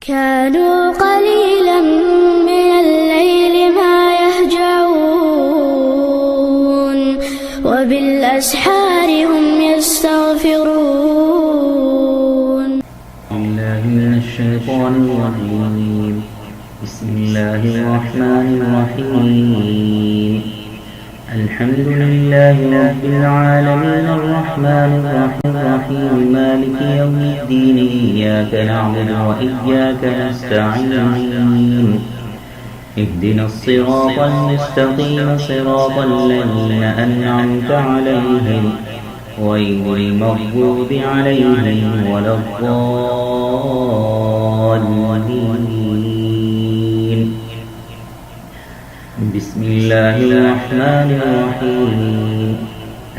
كانوا قليلا من الليل ما يهجعون وبالأسحار هم يستغفرون. بالله من الشيطان الرجيم. بسم الله الرحمن الرحيم. الحمد لله رب العالمين الرحمن الرحيم مالك يوم الدين إياك نعبد وإياك نستعين اهدنا الصراط المستقيم صراط الذين أنعمت عليهم غير المغضوب عليهم ولا الضالين. بسم الله الرحمن الرحيم.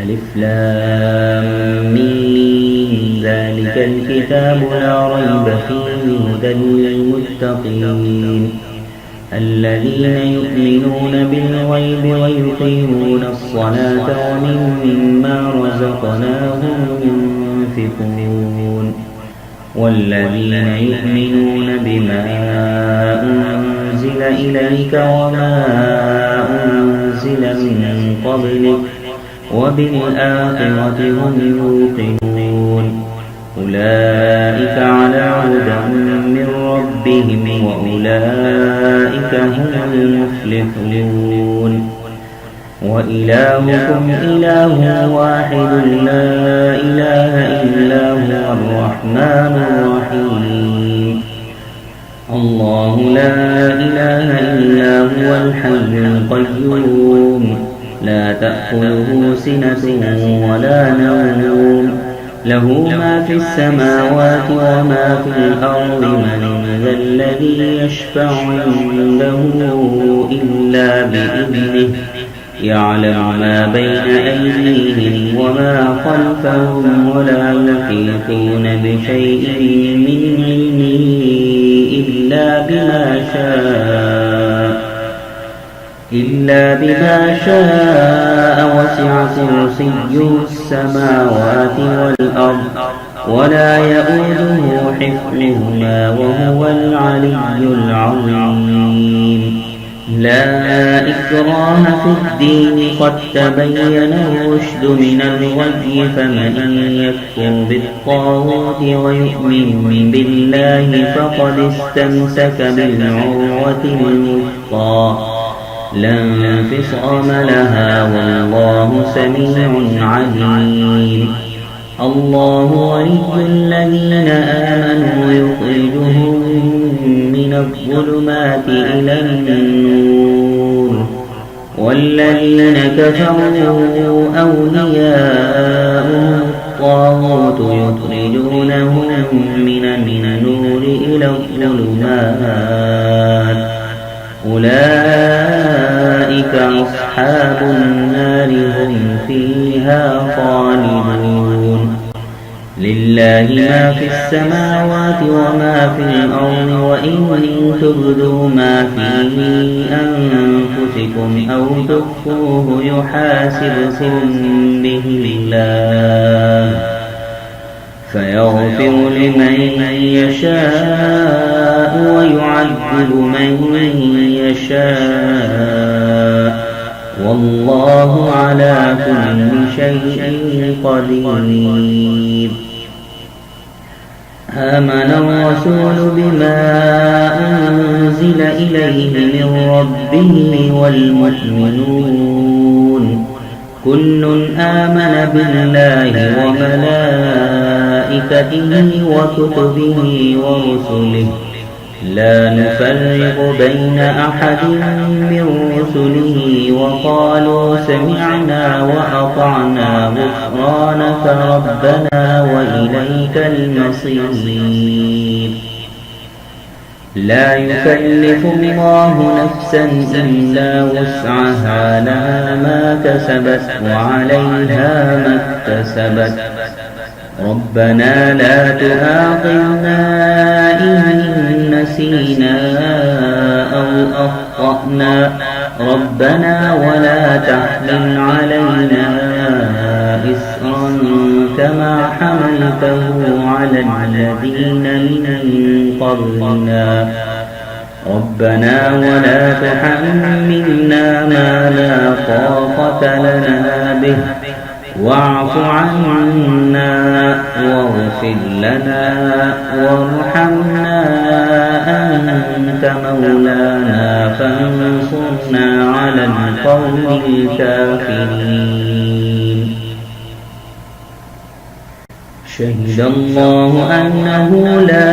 ألف لام ميم ذلك الكتاب لا ريب فيه هدى للمتقين الذين يؤمنون بالغيب ويقيمون الصلاة ومما رزقناهم ينفقون والذين يؤمنون بما أنزل إليك وما أنزل من قبلك وبالآخرة هم يوقنون أولئك على هدى من ربهم وأولئك هم المفلحون. وإلهكم إله واحد لا إله إلا هو الرحمن الرحيم. الله لا إله إلا هو الحي القيوم لا تأخذه سنة ولا نوم له ما في السماوات وما في الأرض من ذا الذي يشفع عنده إلا بإذنه يعلم ما بين أيديهم وما خلفهم ولا يحيطون بشيء من علمه إلا بما شاء وسع كرسيه السماوات والأرض ولا يؤوده حفظهما وهو العلي العظيم. لا إكراه في الدين قد تبين الرشد من الغي فمن يكفر بالطاغوت ويؤمن بالله فقد استمسك بالعروة الوثقى لا انفصام لها والله سميع عليم. الله ولي الذين آمنوا يخرجهم من الظلمات إلى النور والذين كفروا أولياءهم الطاغوت يخرجونهم من النور إلى الظلمات أولئك أصحاب النار هم فيها خالدون. لله ما في السماوات وما في الأرض وإن تبدوا ما في أنفسكم أو تخفوه يحاسبكم به الله فيغفر لمن يشاء ويعذب من يشاء والله على كل شيء قدير. آمن الرسول بما أنزل إليه من ربه والمؤمنون كل آمن بالله وملائكته وكتبه ورسله لا نفرق بين أحد من رسله وقالوا سمعنا وأطعنا غفرانك ربنا وإليك المصير. لا يكلف الله نفسا إلا وسعها لها ما كسبت وعليها ما اكتسبت ربنا لا تؤاخذنا إن نسينا أو أخطأنا ربنا ولا تحمل علينا إصرا كما حملته على الذين من قبلنا ربنا ولا تحملنا ما لا طاقة لنا به واعف عنا واغفر لنا وارحمنا أنت مولانا فانصرنا على القوم الكافرين. شهد الله أنه لا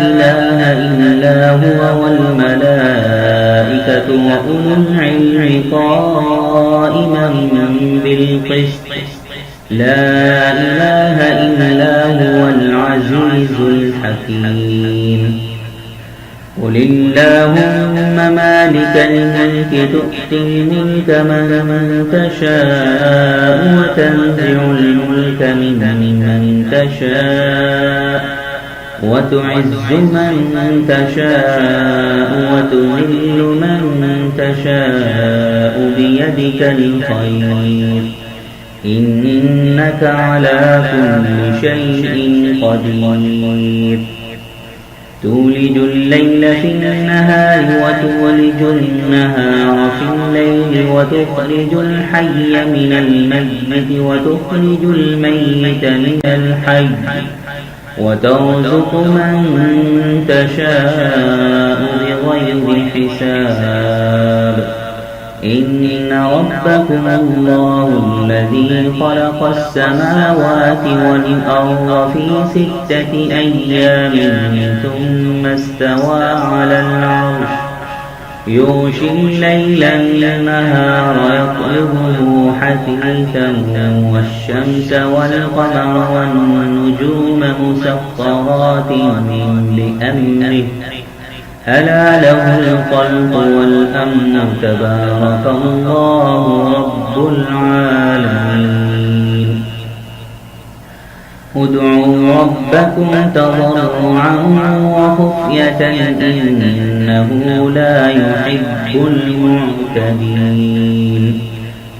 إله إلا هو والملائكة وأولو العلم قائما بالقسط لا إله إلا هو العزيز الحكيم. قل اللهم مالك الملك تؤتي الملك من تشاء وتنزع الملك ممن تشاء وتعز من تشاء وتذل من تشاء بيدك الخير إنك على كل شيء قدير. تولج الليل في النهار وتولج النهار في الليل وتخرج الحي من الميت وتخرج الميت من الحي وترزق من تشاء بغير حساب. إن ربكم الله الذي خلق السماوات والأرض في 6 أيام ثم استوى على العرش يغشي الليل النهار يطلبه حثيثا والشمس والقمر والنجوم مسخرات بأمره ألا له الخلق والأمر تبارك الله رب العالمين. ادعوا ربكم تضرعا وخفية إنه لا يحب المعتدين.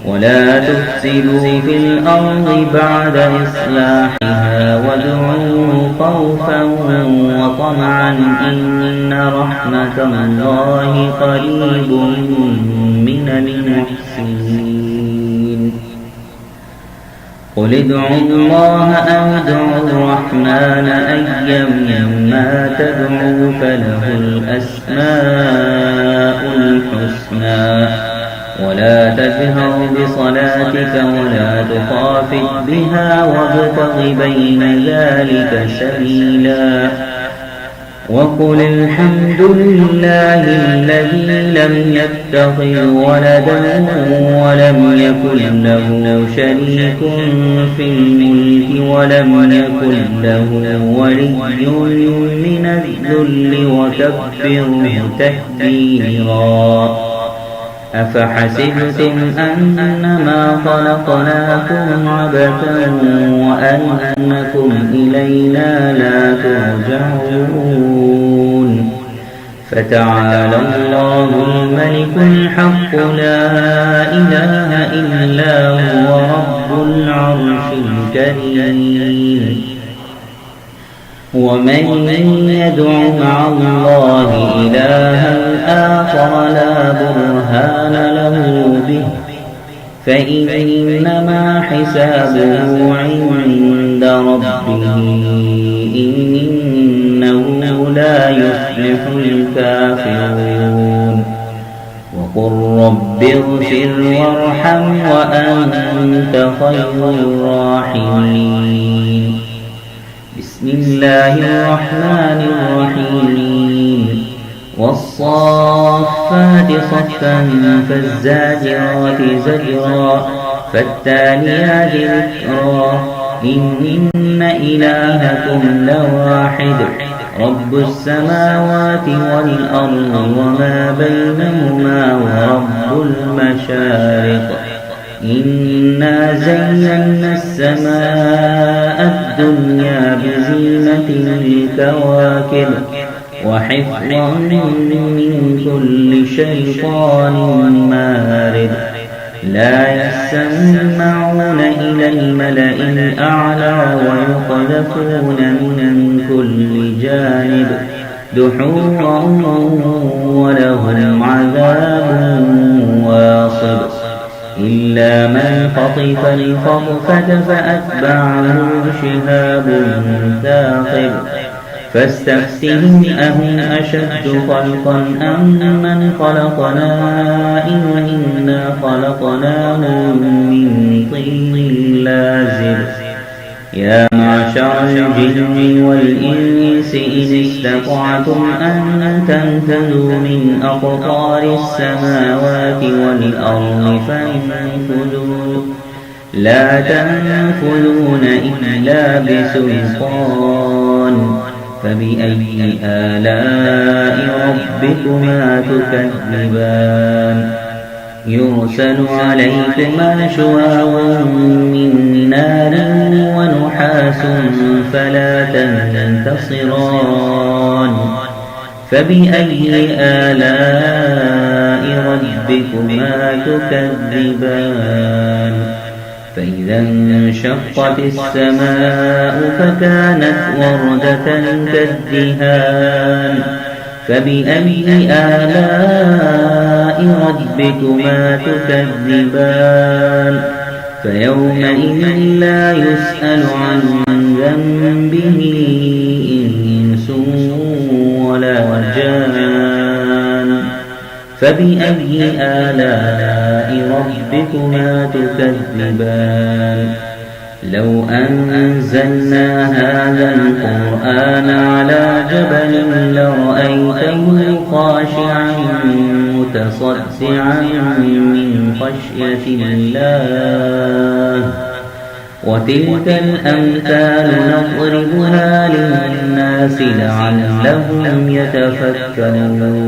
ولا تفسدوا في الأرض بعد إصلاحها وادعوه خوفا وطمعا إن رحمة الله قريب من المحسنين. قل ادعوا الله أو ادعوا الرحمن أيما تدعوا فله الأسماء الحسنى. ولا تجهر بصلاتك ولا تخافت بها وابتغ بين ذلك سبيلا. وقل الحمد لله الذي لم يتخذ ولدا ولم يكن له شريك في الملك ولم يكن له ولي من الذل وكبره تكبيرا. أفحسبتم أنما خلقناكم عبثا وأنكم إلينا لا ترجعون. فتعالى الله الملك الحق لا إله إلا هو رب العرش الكريم. ومن يدع مع الله إلها آخر لا برهان له به فإنما حسابه عند ربه إنه لا يفلح الكافرون. وقل رب اغفر وارحم وأنت خير الراحمين. بسم الله الرحمن الرحيم. والصافات صفا فالزاجرات زجرا فالتاليات ذكرا. إن إلهكم لواحد رب السماوات والأرض وما بينهما ورب المشارق. إنا زينا السماء الدنيا بزينة الكواكب وحفظا من كل شيطان مارد. لا يسمعون إلى الملأ الأعلى ويقذفون من كل جانب دحورا ولهم عذاب واصب إلا من خطف الخطفة فأتبعه شهاب ثاقب فاستفتهم أهم أشد خلقا أم من خلقنا إنا خلقناهم من طين لازب يا معشر الجن والإنس إن استطعتم أن تنفذوا من أقطار السماوات والأرض فانفذوا لا تنفذون إلا بسلطان فبأي آلاء ربكما تكذبان يرسل عليكما شواظ من نار ونحاس فلا تنتصران فبأي آلاء ربكما تكذبان فإذا انشقت السماء فكانت وردة كالدهان فبأي آلاء ربكما تكذبان فيومئذ لا يسأل عن ذنبه إنس ولا جان فبأي آلاء ربكما تكذبان لو أنزلنا هذا القرآن على جبل لرأيته خاشعا متصدعا من خشية الله وتلك الأمثال نضربها للناس لعلهم يتفكرون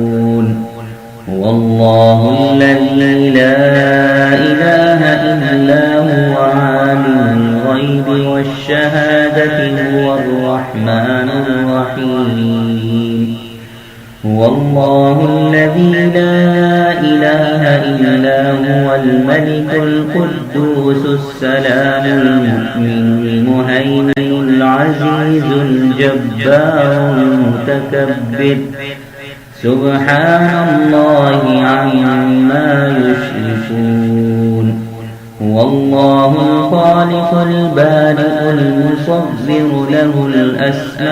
والله الذي لا إله إلا هو عالم الغيب والشهادة هو الرحمن الرحيم هو الله الذي لا إله إلا هو الملك القدوس السلام المؤمن المهيمن العزيز الجبار المتكبر سبحان الله عما يشركون هو الله الخالق البارئ المصور له الأسماء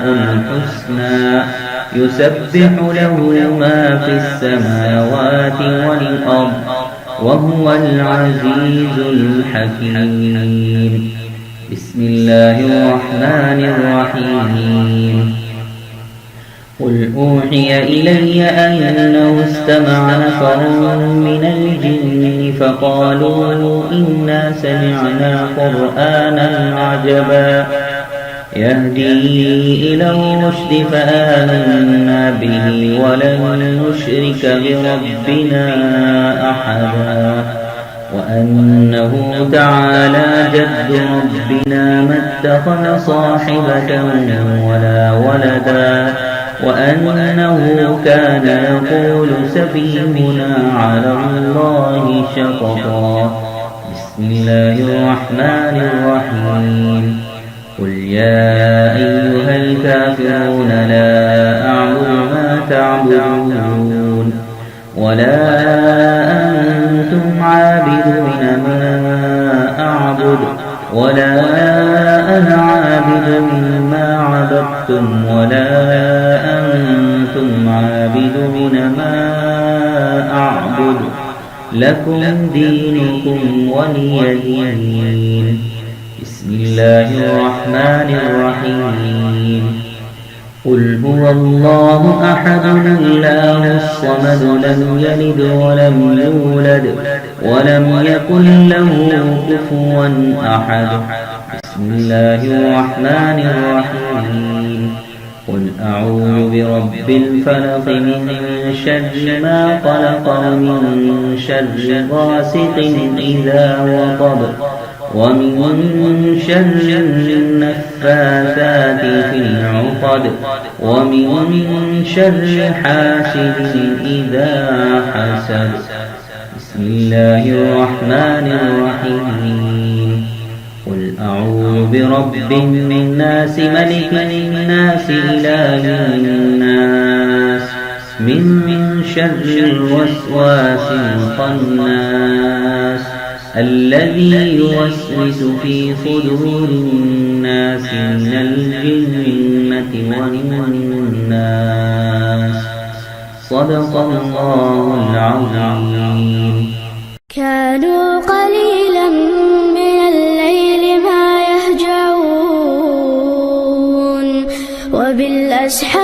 الحسنى يسبح له ما في السماوات والأرض وهو العزيز الحكيم بسم الله الرحمن الرحيم قل أوحي إلي أنه استمع نفر من الجن فقالوا إنا سمعنا قرآنا عجبا يهدي إلى الرشد فآمنا به ولن نشرك بربنا أحدا وأنه تعالى جد ربنا ما اتخذ صاحبة ولا ولدا وأنه كان يقول سفيهنا على الله شططا بسم الله الرحمن الرحيم قل يا أيها الكافرون لا أعبد ما تعبدون ولا أنتم عابدون ما أعبد ولا أنا عابد ما عبدتم ولا أنتم عابدون ما أعبد لكم دينكم ولي دين بسم الله الرحمن الرحيم قل هو الله أحد الله الصمد لم يلد ولم يولد ولم يكن له كفوا أحد بسم الله الرحمن الرحيم قل أعوذ برب الفلق من شر ما خلق ومن شر غاسق إذا وقب ومن شر النفاثات في العقد ومن شر حاسد إذا حسد بسم الله الرحمن الرحيم قل أعوذ برب الناس ملك الناس إله الناس من شر الوسواس الخناس الذي يوسوس في صدور الناس من الجنة والناس صدق الله العظيم. كانوا قليلا من الليل ما يهجعون وبالأسحار